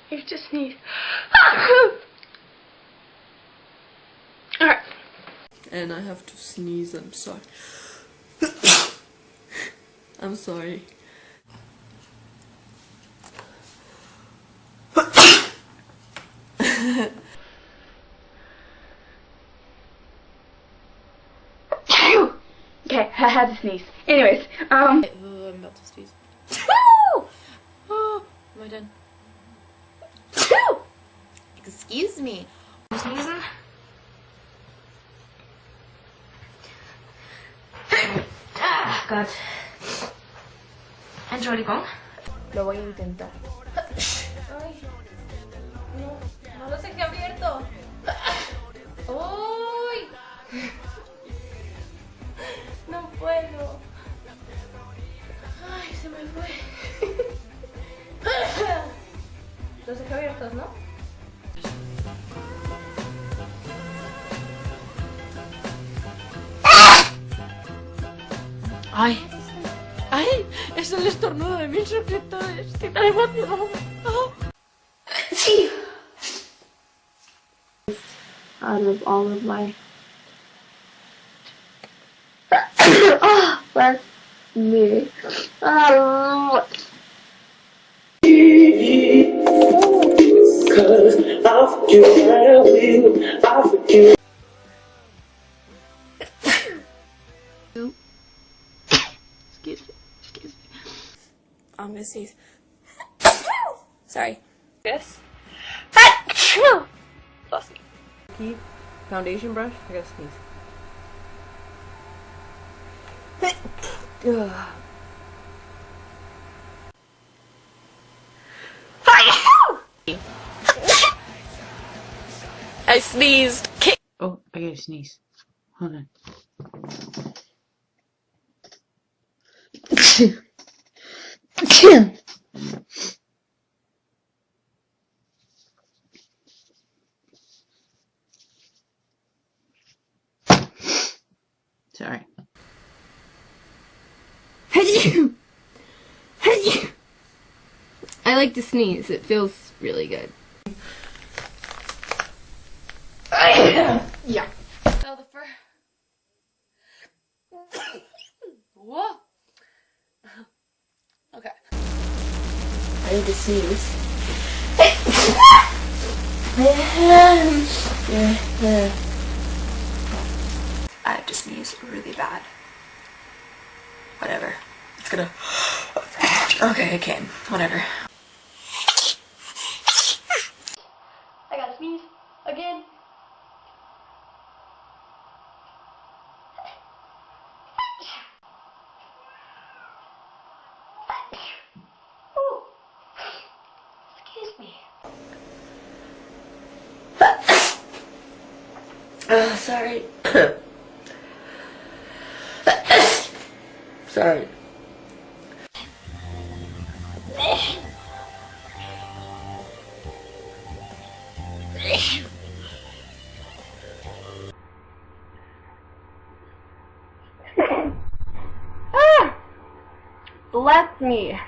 You just sneeze. Alright. And I have to sneeze, I'm sorry. I'm sorry. Okay, I had to sneeze. Anyways, I'm about to sneeze. Oh, am I done? Excuse me. I'm sneezing. God. Entschuldigung. Lo voy a intentar. Ay, no lo dejé abierto. ¡Uy! No puedo. Ay, se me fue. Los dejé abiertos, ¿no? ¡Ay! ¡Ay! Es el estornudo de 1000 suscriptores. Estoy tan emocionada. Oh. Out of all of my oh, bless me. Cause I forgive, I will, I forgive. Excuse me. I'm gonna sneeze. Sorry. Yes. Bless me. Key, foundation brush. I gotta sneeze. I sneezed. Oh, I gotta sneeze. Hold on. Sorry. I like to sneeze. It feels really good. Yeah. Oh, the fur. Whoa. Okay. I need to sneeze. I have to sneeze really bad. Whatever. It's gonna... Okay, I can. Whatever. I gotta sneeze again. Ooh. Excuse me. Sorry. Sorry. Bless me.